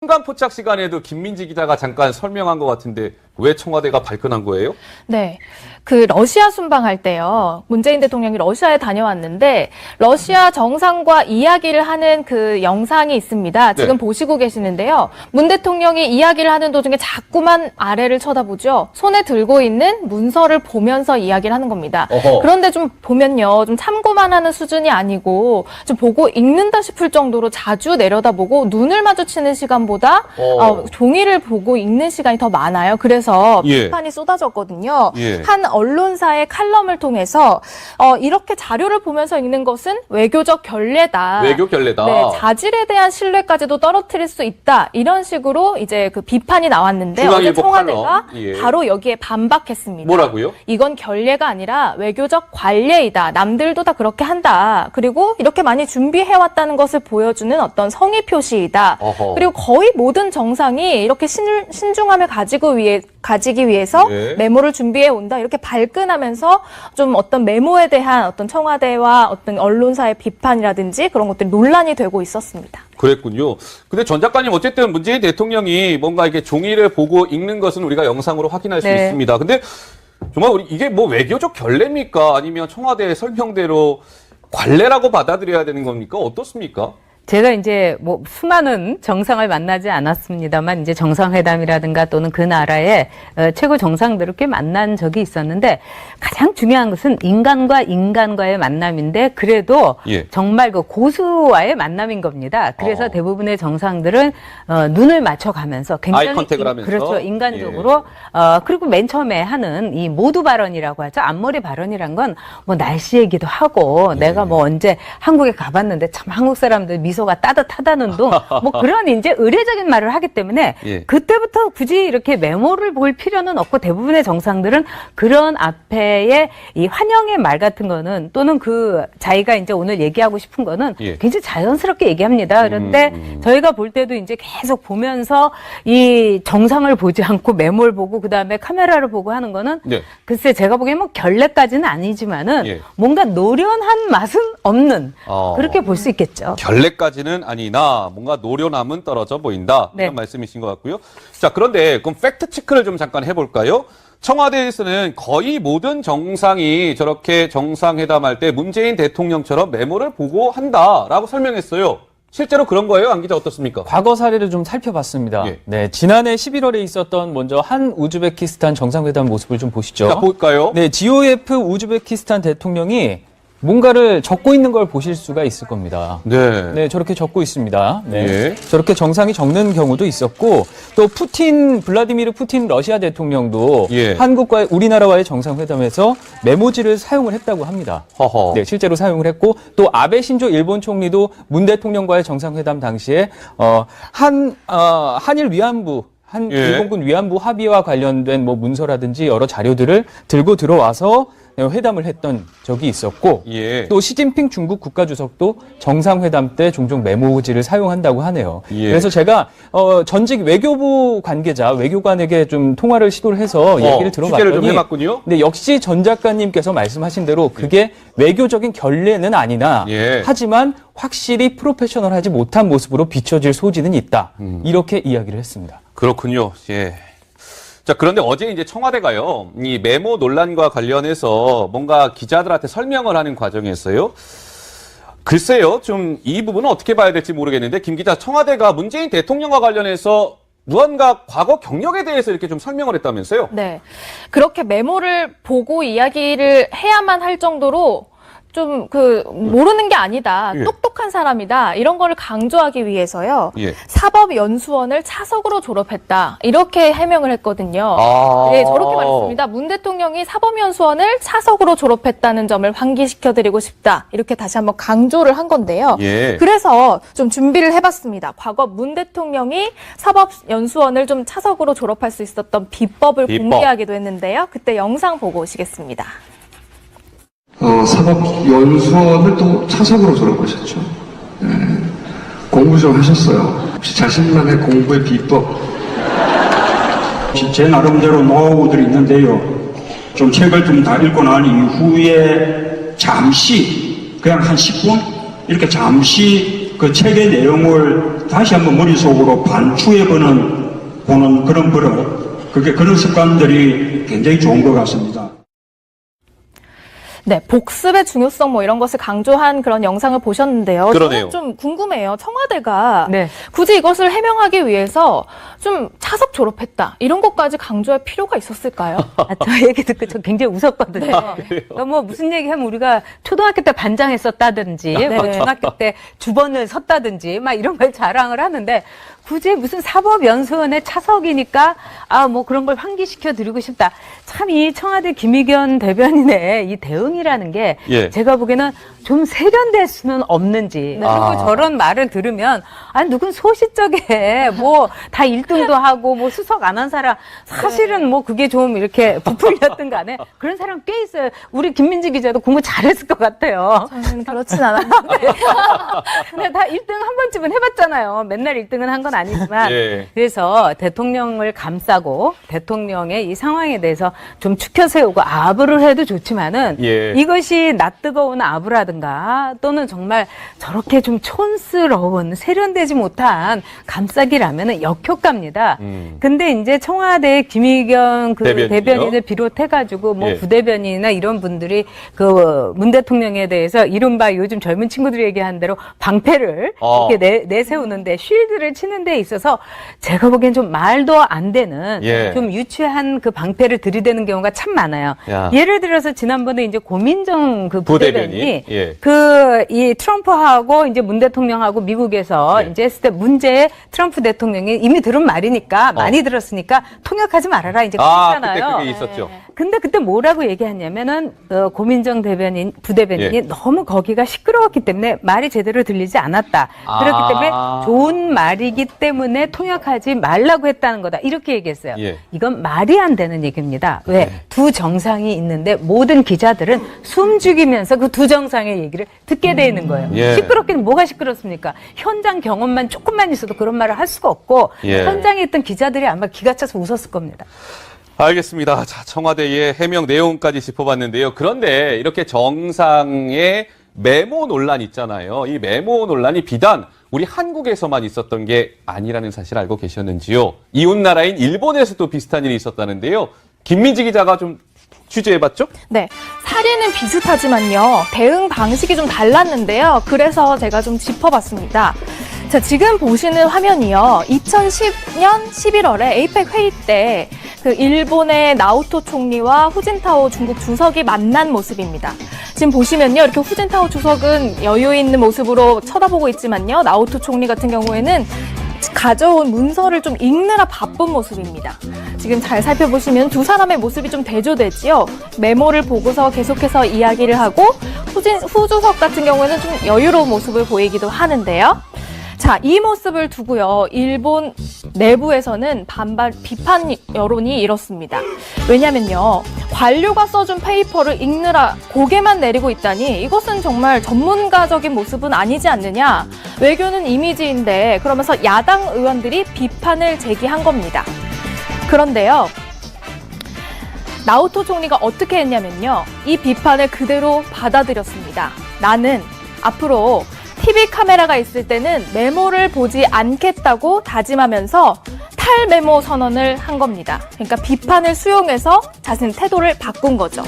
순간 포착 시간에도 김민지 기자가 잠깐 설명한 것 같은데 왜 청와대가 발끈한 거예요? 네. 그 러시아 순방할 때요. 문재인 대통령이 러시아에 다녀왔는데 러시아 정상과 이야기를 하는 그 영상이 있습니다. 지금 네. 보시고 계시는데요. 문 대통령이 이야기를 하는 도중에 자꾸만 아래를 쳐다보죠. 손에 들고 있는 문서를 보면서 이야기를 하는 겁니다. 어허. 그런데 좀 보면요. 좀 참고만 하는 수준이 아니고 좀 보고 읽는다 싶을 정도로 자주 내려다보고 눈을 마주치는 시간보다 종이를 보고 읽는 시간이 더 많아요. 그래서 예. 비판이 쏟아졌거든요. 예. 한 언론사의 칼럼을 통해서 이렇게 자료를 보면서 읽는 것은 외교적 결례다. 외교 결례다. 네, 자질에 대한 신뢰까지도 떨어뜨릴 수 있다. 이런 식으로 이제 그 비판이 나왔는데 어제 중앙일보 청와대가 칼럼. 예. 바로 여기에 반박했습니다. 뭐라고요? 이건 결례가 아니라 외교적 관례이다. 남들도 다 그렇게 한다. 그리고 이렇게 많이 준비해왔다는 것을 보여주는 어떤 성의 표시이다. 어허. 그리고 거의 모든 정상이 이렇게 신중함을 가지기 위해서 예. 메모를 준비해 온다. 이렇게 발끈하면서 좀 어떤 메모에 대한 어떤 청와대와 어떤 언론사의 비판이라든지 그런 것들이 논란이 되고 있었습니다. 그랬군요. 근데 전 작가님 어쨌든 문재인 대통령이 뭔가 이렇게 종이를 보고 읽는 것은 우리가 영상으로 확인할 수 네. 있습니다. 근데 정말 이게 뭐 외교적 결례입니까? 아니면 청와대의 설명대로 관례라고 받아들여야 되는 겁니까? 어떻습니까? 제가 이제 뭐 수많은 정상을 만나지 않았습니다만 이제 정상회담이라든가 또는 그 나라의 최고 정상들을 꽤 만난 적이 있었는데 가장 중요한 것은 인간과 인간과의 만남인데 그래도 예. 정말 그 고수와의 만남인 겁니다. 그래서 대부분의 정상들은 눈을 맞춰가면서 굉장히 아이 컨택을 하면서. 그렇죠. 인간적으로 그리고 맨 처음에 하는 이 모두 발언이라고 하죠. 앞머리 발언이란 건 뭐 날씨 얘기도 하고 내가 뭐 언제 한국에 가봤는데 참 한국 사람들 미소가 따뜻하다는 둥 뭐 그런 이제 의례적인 말을 하기 때문에 예. 그때부터 굳이 이렇게 메모를 볼 필요는 없고 대부분의 정상들은 그런 앞에의 이 환영의 말 같은 거는 또는 그 자기가 이제 오늘 얘기하고 싶은 거는 예. 굉장히 자연스럽게 얘기합니다. 그런데 저희가 볼 때도 이제 계속 보면서 이 정상을 보지 않고 메모를 보고 그다음에 카메라를 보고 하는 거는 네. 글쎄 제가 보기엔 뭐 결례까지는 아니지만은 예. 뭔가 노련한 맛은 없는 그렇게 볼 수 있겠죠. 결례까지는 아니나 뭔가 노련함은 떨어져 보인다. 네. 이런 말씀이신 것 같고요. 자, 그런데 그럼 팩트 체크를 좀 잠깐 해볼까요? 청와대에서는 거의 모든 정상이 저렇게 정상회담할 때 문재인 대통령처럼 메모를 보고 한다라고 설명했어요. 실제로 그런 거예요? 안 기자 어떻습니까? 과거 사례를 좀 살펴봤습니다. 예. 네, 지난해 11월에 있었던 먼저 한 우즈베키스탄 정상회담 모습을 좀 보시죠. 자, 볼까요? 네, GOF 우즈베키스탄 대통령이 뭔가를 적고 있는 걸 보실 수가 있을 겁니다. 네. 네, 저렇게 적고 있습니다. 네. 예. 저렇게 정상이 적는 경우도 있었고, 또 블라디미르 푸틴 러시아 대통령도 예. 한국과 우리나라와의 정상회담에서 메모지를 사용을 했다고 합니다. 허허. 네, 실제로 사용을 했고, 또 아베 신조 일본 총리도 문 대통령과의 정상회담 당시에, 한일 위안부, 예. 일본군 위안부 합의와 관련된 뭐 문서라든지 여러 자료들을 들고 들어와서 회담을 했던 적이 있었고 예. 또 시진핑 중국 국가주석도 정상회담 때 종종 메모지를 사용한다고 하네요. 예. 그래서 제가 전직 외교부 관계자, 외교관에게 좀 통화를 시도를 해서 얘기를 취재를 좀 들어봤더니 해봤군요. 네, 역시 전 작가님께서 말씀하신 대로 그게 외교적인 결례는 아니나 예. 하지만 확실히 프로페셔널하지 못한 모습으로 비춰질 소지는 있다. 이렇게 이야기를 했습니다. 그렇군요. 예. 자, 그런데 어제 이제 청와대가요, 이 메모 논란과 관련해서 뭔가 기자들한테 설명을 하는 과정이었어요. 글쎄요, 좀 이 부분은 어떻게 봐야 될지 모르겠는데, 김 기자, 청와대가 문재인 대통령과 관련해서 무언가 과거 경력에 대해서 이렇게 좀 설명을 했다면서요? 네. 그렇게 메모를 보고 이야기를 해야만 할 정도로 좀 모르는 게 아니다. 예. 똑똑한 사람이다. 이런 거를 강조하기 위해서요. 예. 사법연수원을 차석으로 졸업했다. 이렇게 해명을 했거든요. 아. 네, 저렇게 말했습니다. 문 대통령이 사법연수원을 차석으로 졸업했다는 점을 환기시켜드리고 싶다. 이렇게 다시 한번 강조를 한 건데요. 예. 그래서 좀 준비를 해봤습니다. 과거 문 대통령이 사법연수원을 좀 차석으로 졸업할 수 있었던 비법을 공개하기도 했는데요. 그때 영상 보고 오시겠습니다. 사법연수원을 또 차석으로 졸업하셨죠. 네. 공부 좀 하셨어요. 혹시 자신만의 공부의 비법? 제 나름대로 노하우들이 있는데요. 좀 책을 좀 다 읽고 난 이후에 잠시, 그냥 한 10분? 이렇게 잠시 그 책의 내용을 다시 한번 머릿속으로 보는 그런 버릇, 그런 습관들이 굉장히 좋은 것 같습니다. 네, 복습의 중요성 뭐 이런 것을 강조한 그런 영상을 보셨는데요. 그러네요. 저는 좀 궁금해요. 청와대가 네. 굳이 이것을 해명하기 위해서 좀 차석 졸업했다 이런 것까지 강조할 필요가 있었을까요? 저 얘기 듣고 저 굉장히 웃었거든요. 그러니까 뭐 무슨 얘기하면 우리가 초등학교 때 반장했었다든지, 뭐 네. 중학교 때 주번을 섰다든지, 막 이런 걸 자랑을 하는데 굳이 무슨 사법연수원의 차석이니까 뭐 그런 걸 환기시켜 드리고 싶다. 참 이 청와대 김의겸 대변인의 이 대응이라는 게 예. 제가 보기에는 좀 세련될 수는 없는지. 그리고 저런 말을 들으면 아니 누군 소시적에 뭐 다 1등도 하고 뭐 수석 안 한 사람 사실은 뭐 그게 좀 이렇게 부풀렸든 간에 그런 사람 꽤 있어요. 우리 김민지 기자도 공부 잘했을 것 같아요. 저는 그렇진 않아요. 근데 다 1등 한 번쯤은 해봤잖아요. 맨날 1등은 한 건 아니지만. 예. 그래서 대통령을 감싸고 대통령의 이 상황에 대해서 좀 추켜 세우고 아부를 해도 좋지만은 예. 이것이 낯뜨거운 아부라든가 또는 정말 저렇게 좀 촌스러운 세련되지 못한 감싸기라면은 역효과입니다. 근데 이제 청와대 김의겸 그 대변인이요? 대변인을 비롯해가지고 뭐 예. 부대변인이나 이런 분들이 그 문 대통령에 대해서 이른바 요즘 젊은 친구들이 얘기하는 대로 방패를 이렇게 내세우는데 쉴드를 치는 데 있어서 제가 보기엔 좀 말도 안 되는 예. 좀 유치한 그 방패를 들이대는 경우가 참 많아요. 야. 예를 들어서 지난번에 이제 고민정 그 부대변인이 예. 그 이 트럼프하고 이제 문 대통령하고 미국에서 예. 이제 했을 때 문제 트럼프 대통령이 이미 들은 말이니까 많이 들었으니까 통역하지 말아라 이제 그때 그랬잖아요. 그게 있었죠. 근데 그때 뭐라고 얘기했냐면은 고민정 대변인 부대변인이 예. 너무 거기가 시끄러웠기 때문에 말이 제대로 들리지 않았다. 그렇기 때문에 좋은 말이기 때문에 통역하지 말라고 했다는 거다. 이렇게 얘기했어요. 예. 이건 말이 안 되는 얘기입니다. 왜? 두 정상이 있는데 모든 기자들은 숨죽이면서 그 두 정상의 얘기를 듣게 돼 있는 거예요. 예. 시끄럽긴 뭐가 시끄럽습니까? 현장 경험만 조금만 있어도 그런 말을 할 수가 없고 예. 현장에 있던 기자들이 아마 기가 차서 웃었을 겁니다. 알겠습니다. 자, 청와대의 해명 내용까지 짚어봤는데요. 그런데 이렇게 정상의 메모 논란 있잖아요. 이 메모 논란이 비단 우리 한국에서만 있었던 게 아니라는 사실 알고 계셨는지요? 이웃나라인 일본에서도 비슷한 일이 있었다는데요. 김민지 기자가 좀 취재해봤죠? 네, 사례는 비슷하지만요. 대응 방식이 좀 달랐는데요. 그래서 제가 좀 짚어봤습니다. 자, 지금 보시는 화면이요. 2010년 11월에 에이펙 회의 때 그 일본의 나오토 총리와 후진타오 중국 주석이 만난 모습입니다. 지금 보시면요. 이렇게 후진타오 주석은 여유 있는 모습으로 쳐다보고 있지만요. 나오토 총리 같은 경우에는 가져온 문서를 좀 읽느라 바쁜 모습입니다. 지금 잘 살펴보시면 두 사람의 모습이 좀 대조되지요. 메모를 보고서 계속해서 이야기를 하고 후 주석 같은 경우에는 좀 여유로운 모습을 보이기도 하는데요. 자, 이 모습을 두고요. 일본 내부에서는 비판 여론이 이렇습니다. 왜냐면요. 관료가 써준 페이퍼를 읽느라 고개만 내리고 있다니 이것은 정말 전문가적인 모습은 아니지 않느냐. 외교는 이미지인데 그러면서 야당 의원들이 비판을 제기한 겁니다. 그런데요. 나오토 총리가 어떻게 했냐면요. 이 비판을 그대로 받아들였습니다. 나는 앞으로 TV 카메라가 있을 때는 메모를 보지 않겠다고 다짐하면서 탈메모 선언을 한 겁니다. 그러니까 비판을 수용해서 자신 태도를 바꾼 거죠.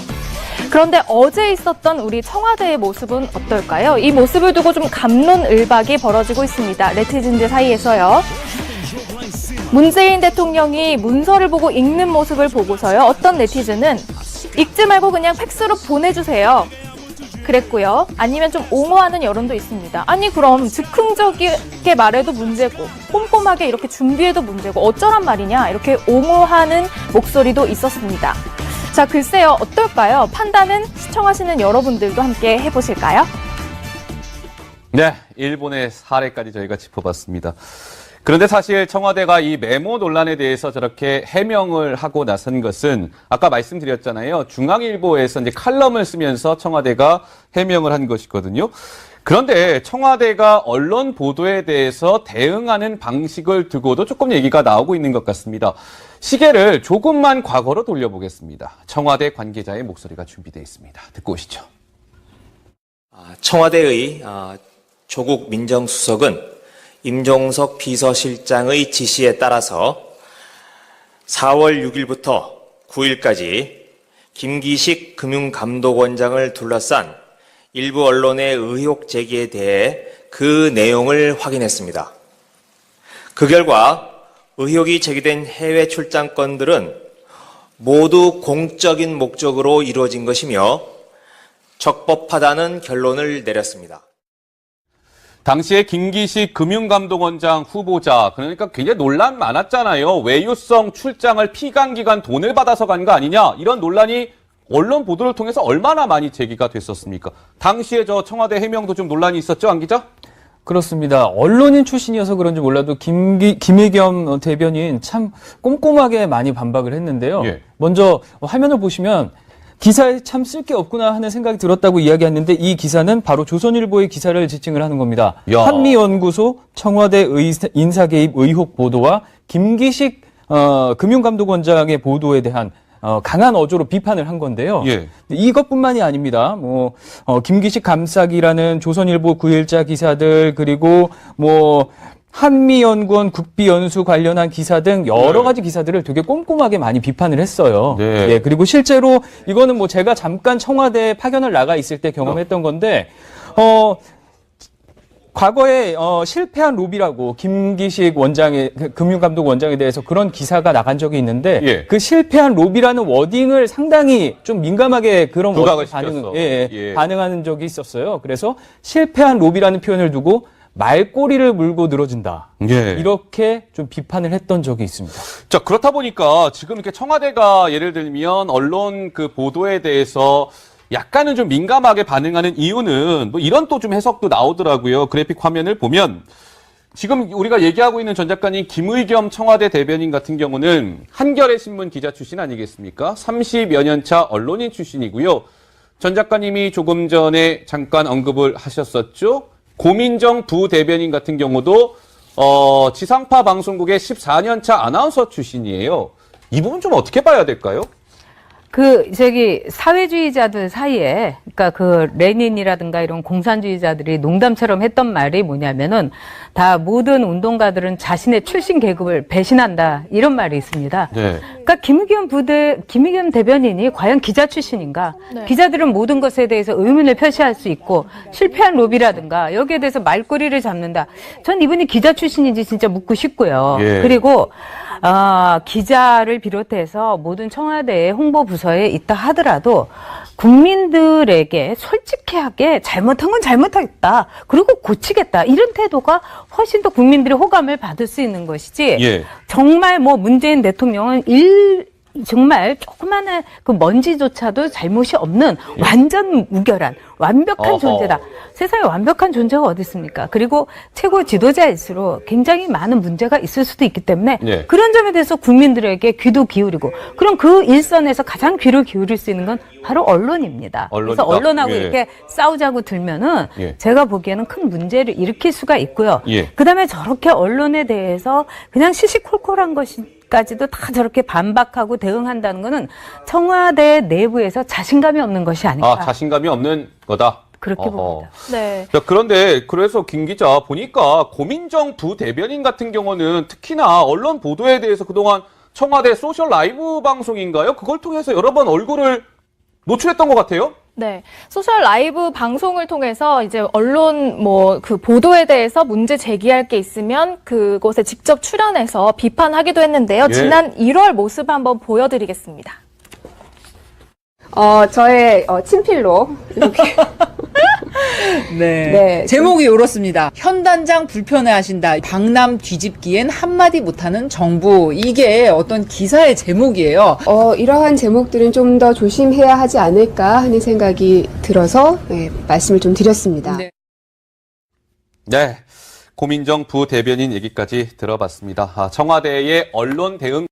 그런데 어제 있었던 우리 청와대의 모습은 어떨까요? 이 모습을 두고 좀 갑론을박이 벌어지고 있습니다. 네티즌들 사이에서요. 문재인 대통령이 문서를 보고 읽는 모습을 보고서요. 어떤 네티즌은 읽지 말고 그냥 팩스로 보내주세요. 그랬고요. 아니면 좀 옹호하는 여론도 있습니다. 아니 그럼 즉흥적이게 말해도 문제고 꼼꼼하게 이렇게 준비해도 문제고 어쩌란 말이냐 이렇게 옹호하는 목소리도 있었습니다. 자, 글쎄요. 어떨까요? 판단은 시청하시는 여러분들도 함께 해보실까요? 네, 일본의 사례까지 저희가 짚어봤습니다. 그런데 사실 청와대가 이 메모 논란에 대해서 저렇게 해명을 하고 나선 것은 아까 말씀드렸잖아요. 중앙일보에서 이제 칼럼을 쓰면서 청와대가 해명을 한 것이거든요. 그런데 청와대가 언론 보도에 대해서 대응하는 방식을 두고도 조금 얘기가 나오고 있는 것 같습니다. 시계를 조금만 과거로 돌려보겠습니다. 청와대 관계자의 목소리가 준비되어 있습니다. 듣고 오시죠. 청와대의 조국 민정수석은 임종석 비서실장의 지시에 따라서 4월 6일부터 9일까지 김기식 금융감독원장을 둘러싼 일부 언론의 의혹 제기에 대해 그 내용을 확인했습니다. 그 결과 의혹이 제기된 해외 출장 건들은 모두 공적인 목적으로 이루어진 것이며 적법하다는 결론을 내렸습니다. 당시에 김기식 금융감독원장 후보자, 그러니까 굉장히 논란 많았잖아요. 외유성 출장을 피감기관 돈을 받아서 간 거 아니냐, 이런 논란이 언론 보도를 통해서 얼마나 많이 제기가 됐었습니까? 당시에 저 청와대 해명도 좀 논란이 있었죠, 안 기자? 그렇습니다. 언론인 출신이어서 그런지 몰라도 김의겸 대변인 참 꼼꼼하게 많이 반박을 했는데요. 예. 먼저 화면을 보시면 기사에 참 쓸 게 없구나 하는 생각이 들었다고 이야기했는데 이 기사는 바로 조선일보의 기사를 지칭을 하는 겁니다. 야. 한미연구소 청와대 인사개입 의혹 보도와 김기식 금융감독원장의 보도에 대한 강한 어조로 비판을 한 건데요. 예. 이것뿐만이 아닙니다. 김기식 감싸기라는 조선일보 9일자 기사들, 그리고 한미연구원 국비연수 관련한 기사 등 여러 가지 기사들을 되게 꼼꼼하게 많이 비판을 했어요. 네. 예, 그리고 실제로 이거는 제가 잠깐 청와대 파견을 나가 있을 때 경험했던 건데, 과거에 실패한 로비라고 김기식 원장의 금융감독 원장에 대해서 그런 기사가 나간 적이 있는데 예. 그 실패한 로비라는 워딩을 상당히 좀 민감하게 그런 부각을 워딩 시켰어. 예. 반응하는 적이 있었어요. 그래서 실패한 로비라는 표현을 두고 말꼬리를 물고 늘어진다. 예. 이렇게 좀 비판을 했던 적이 있습니다. 자, 그렇다 보니까 지금 이렇게 청와대가 예를 들면 언론 그 보도에 대해서 약간은 좀 민감하게 반응하는 이유는 이런 또 좀 해석도 나오더라고요. 그래픽 화면을 보면 지금 우리가 얘기하고 있는 전 작가님 김의겸 청와대 대변인 같은 경우는 한겨레 신문 기자 출신 아니겠습니까? 30여 년 차 언론인 출신이고요. 전 작가님이 조금 전에 잠깐 언급을 하셨었죠. 고민정 부대변인 같은 경우도 지상파 방송국의 14년 차 아나운서 출신이에요. 이 부분 좀 어떻게 봐야 될까요? 사회주의자들 사이에, 그러니까 레닌이라든가 이런 공산주의자들이 농담처럼 했던 말이 뭐냐면은, 다 모든 운동가들은 자신의 출신 계급을 배신한다, 이런 말이 있습니다. 네. 그러니까 김의겸 대변인이 과연 기자 출신인가? 네. 기자들은 모든 것에 대해서 의문을 표시할 수 있고, 실패한 로비라든가, 여기에 대해서 말꼬리를 잡는다. 전 이분이 기자 출신인지 진짜 묻고 싶고요. 예. 그리고, 기자를 비롯해서 모든 청와대의 홍보 부서에 있다 하더라도 국민들에게 솔직하게 잘못한 건 잘못하겠다. 그리고 고치겠다. 이런 태도가 훨씬 더 국민들의 호감을 받을 수 있는 것이지. 예. 정말 문재인 대통령은 정말 조그마한 그 먼지조차도 잘못이 없는 완전 무결한 완벽한 어허. 존재다. 세상에 완벽한 존재가 어디 있습니까? 그리고 최고 지도자일수록 굉장히 많은 문제가 있을 수도 있기 때문에 네. 그런 점에 대해서 국민들에게 귀도 기울이고 그럼 그 일선에서 가장 귀를 기울일 수 있는 건 바로 언론입니다. 언론이다. 그래서 언론하고 예. 이렇게 싸우자고 들면은 예. 제가 보기에는 큰 문제를 일으킬 수가 있고요. 예. 그다음에 저렇게 언론에 대해서 그냥 시시콜콜한 것까지도 다 저렇게 반박하고 대응한다는 거는 청와대 내부에서 자신감이 없는 것이 아닐까. 자신감이 없는 거다. 그렇게 봅니다. 네. 자, 그런데 그래서 김 기자 보니까 고민정 부대변인 같은 경우는 특히나 언론 보도에 대해서 그동안 청와대 소셜 라이브 방송인가요? 그걸 통해서 여러 번 얼굴을 노출했던 것 같아요. 네. 소셜 라이브 방송을 통해서 이제 언론 그 보도에 대해서 문제 제기할 게 있으면 그곳에 직접 출연해서 비판하기도 했는데요. 예. 지난 1월 모습 한번 보여드리겠습니다. 저의 친필로 이렇게 네. 네. 제목이 이렇습니다. 현단장 불편해하신다. 박남 뒤집기엔 한마디 못하는 정부. 이게 어떤 기사의 제목이에요. 이러한 제목들은 좀 더 조심해야 하지 않을까 하는 생각이 들어서 말씀을 좀 드렸습니다. 네. 네. 고민정 부대변인 얘기까지 들어봤습니다. 청와대의 언론 대응